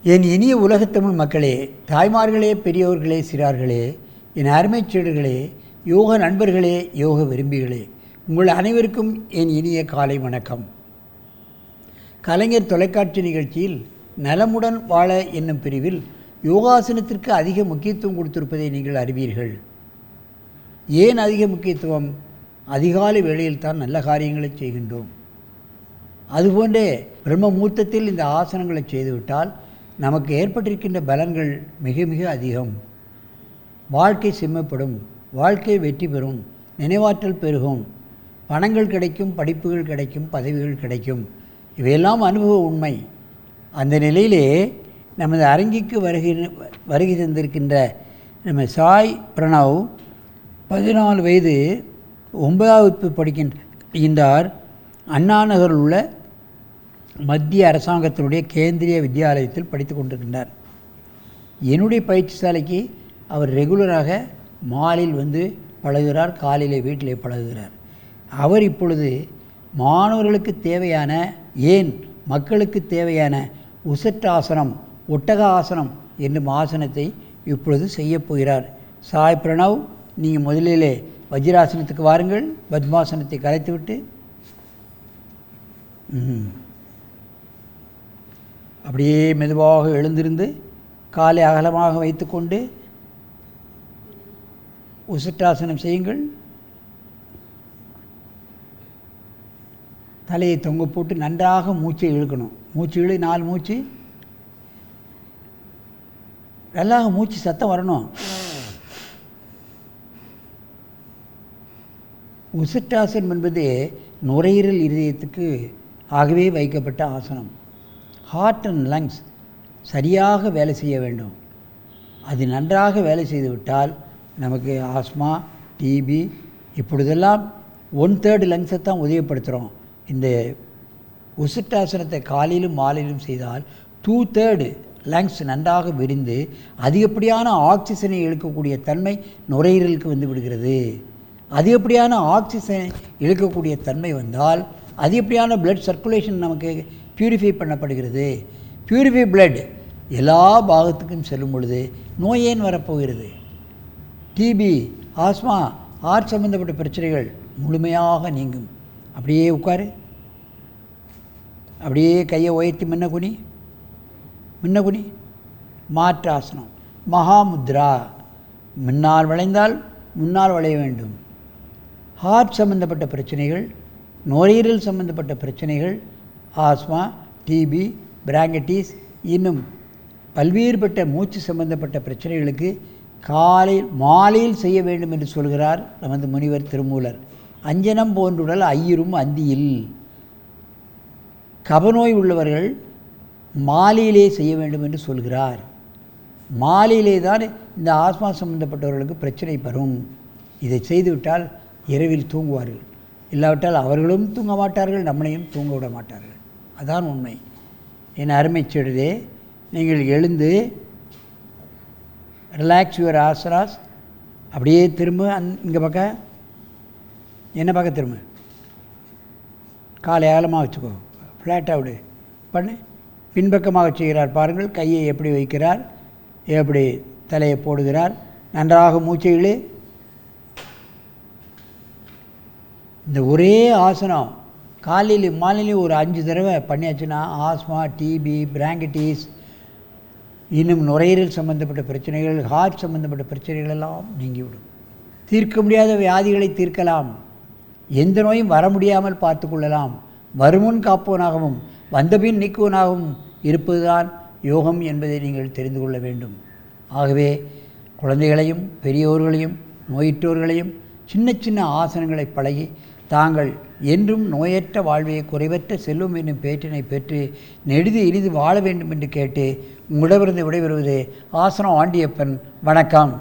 என் இனிய உலகத்தமிழ் மக்களே, தாய்மார்களே, பெரியோர்களே, சிறார்களே, என் அருமைச் சீடர்களே, யோக நண்பர்களே, யோக விரும்பிகளே, உங்கள் அனைவருக்கும் என் இனிய காலை வணக்கம். கலைஞர் தொலைக்காட்சி நிகழ்ச்சியில் நலமுடன் வாழ என்னும் பிரிவில் யோகாசனத்திற்கு அதிக முக்கியத்துவம் கொடுத்திருப்பதை நீங்கள் அறிவீர்கள். ஏன் அதிக முக்கியத்துவம்? அதிகாலை வேளையில் தான் நல்ல காரியங்களை செய்கின்றோம். அதுபோன்றே பிரம்ம முகூர்த்தத்தில் இந்த ஆசனங்களை செய்துவிட்டால் நமக்கு ஏற்பட்டிருக்கின்ற பலன்கள் மிக மிக அதிகம். வாழ்க்கை செம்மப்படும், வாழ்க்கை வெற்றி பெறும், நினைவாற்றல் பெருகும், பணங்கள் கிடைக்கும், படிப்புகள் கிடைக்கும், பதவிகள் கிடைக்கும். இவையெல்லாம் அனுபவ உண்மை. அந்த நிலையிலே நமது அரங்கிற்கு வருகை தந்திருக்கின்ற நம்ம சாய் பிரணவ் 14 வயது 9வது வகுப்பு படிக்கின்றார். அண்ணா நகரில் உள்ள மத்திய அரசாங்கத்தினுடைய கேந்திரிய வித்யாலயத்தில் படித்து கொண்டிருக்கின்றார். என்னுடைய பயிற்சி சாலைக்கு அவர் ரெகுலராக மாலையில் வந்து பழகுகிறார், காலையில் வீட்டிலே பழகுகிறார். அவர் இப்பொழுது மாணவர்களுக்கு தேவையான, ஏன் மக்களுக்கு தேவையான உசட்டாசனம், ஒட்டக ஆசனம் என்னும் ஆசனத்தை இப்பொழுது செய்யப்போகிறார். சாய் பிரணவ், நீங்கள் முதலிலே வஜ்ராசனத்துக்கு வாருங்கள். பத்மாசனத்தை கலைத்துவிட்டு அப்படியே மெதுவாக எழுந்திருந்து காலை அகலமாக வைத்துக்கொண்டு உசட்டாசனம் செய்யுங்கள். தலையை தொங்க போட்டு நன்றாக மூச்சை இழுக்கணும். மூச்சு இழு, 4 மூச்சு. நல்லா மூச்சு சத்தம் வரணும். உசட்டாசனம் என்பது நுரையீரல் இருதயத்துக்கு ஆகவே வைக்கப்பட்ட ஆசனம். ஹார்ட் அண்ட் லங்ஸ் சரியாக வேலை செய்ய வேண்டும். அது நன்றாக வேலை செய்துவிட்டால் நமக்கு ஆஸ்மா, டிபி, இப்பொழுதெல்லாம் 1/3 லங்ஸை தான் உதவிப்படுத்துகிறோம். இந்த உசட்டாசனத்தை காலையிலும் மாலையிலும் செய்தால் 2/3 லங்ஸ் நன்றாக விரிந்து அதிகப்படியான ஆக்சிஜனை இழுக்கக்கூடிய தன்மை நுரையீரலுக்கு வந்து விடுகிறது. அதிகப்படியான ஆக்சிஜனை இழுக்கக்கூடிய தன்மை வந்தால் அதிகப்படியான பிளட் சர்க்குலேஷன் நமக்கு பியூரிஃபை பண்ணப்படுகிறது. பியூரிஃபை பிளட் எல்லா பாகத்துக்கும் செல்லும் பொழுது நோய் ஏன் வரப்போகிறது? டிபி, ஆஸ்மா, ஹார்ட் சம்பந்தப்பட்ட பிரச்சனைகள் முழுமையாக நீங்கும். அப்படியே உட்காரு, அப்படியே கையை உயர்த்தி முன்ன குனி. மாற்று ஆசனம் மகாமுத்ரா. முன்னால் வளைந்தால் முன்னால் வளைய வேண்டும். ஹார்ட் சம்பந்தப்பட்ட பிரச்சனைகள், நுரையீரல் சம்பந்தப்பட்ட பிரச்சனைகள், ஆஸ்மா, டிபி, பிராங்கடிஸ், இன்னும் பல்வேறுபட்ட மூச்சு சம்பந்தப்பட்ட பிரச்சனைகளுக்கு மாலையில் செய்ய வேண்டும் என்று சொல்கிறார் நமது முனிவர் திருமூலர். அஞ்சனம் போன்றுடல் ஐயரும் அந்தியில். கபநோய் உள்ளவர்கள் மாலையிலே செய்ய வேண்டும் என்று சொல்கிறார். மாலையிலே தான் இந்த ஆஸ்மா சம்பந்தப்பட்டவர்களுக்கு பிரச்சனை வரும். இதை செய்துவிட்டால் இரவில் தூங்குவார்கள். இல்லாவிட்டால் அவர்களும் தூங்க மாட்டார்கள், நம்மளையும் தூங்க விட மாட்டார்கள். அதான் உண்மை. என் அருமை செடுதே, நீங்கள் எழுந்து ரிலாக்ஸ் யுவர் ஆசராஸ். அப்படியே திரும்ப இங்கே பக்கம், என்ன பக்கம் திரும்ப, காலை அகலமாக வச்சுக்கோ, ஃப்ளாட்டாக விடு பண்ணு. பின்பக்கமாக செய்கிறார் பாருங்கள். கையை எப்படி வைக்கிறார், எப்படி தலையை போடுகிறார். நன்றாக மூச்சை இழு. இந்த ஒரே ஆசனம் காலையில் மாலையிலையும் ஒரு 5 தடவை பண்ணியாச்சுன்னா ஆஸ்மா, டிபி, பிராங்கடிஸ், இன்னும் நுரையீரல் சம்பந்தப்பட்ட பிரச்சனைகள், ஹார்ட் சம்பந்தப்பட்ட பிரச்சனைகள் எல்லாம் நீங்கிவிடும். தீர்க்க முடியாத வியாதிகளை தீர்க்கலாம். எந்த நோயும் வர முடியாமல் பார்த்து கொள்ளலாம். வருமுன் காப்பவனாகவும் வந்தபின் நீக்குவனாகவும் இருப்பதுதான் யோகம் என்பதை நீங்கள் தெரிந்து கொள்ள வேண்டும். ஆகவே குழந்தைகளையும் பெரியோர்களையும் நோயுற்றோர்களையும் சின்ன சின்ன ஆசனங்களை பழகி தாங்கள் என்றும் நோயற்ற வாழ்வையை, குறைவற்ற செல்வம் என்னும் பேற்றினை பெற்று நெடுது இனிது வாழ வேண்டும் என்று கேட்டு உங்களிடமிருந்து விடைபெறுவது ஆசனம் ஆண்டியப்பன். வணக்கம்.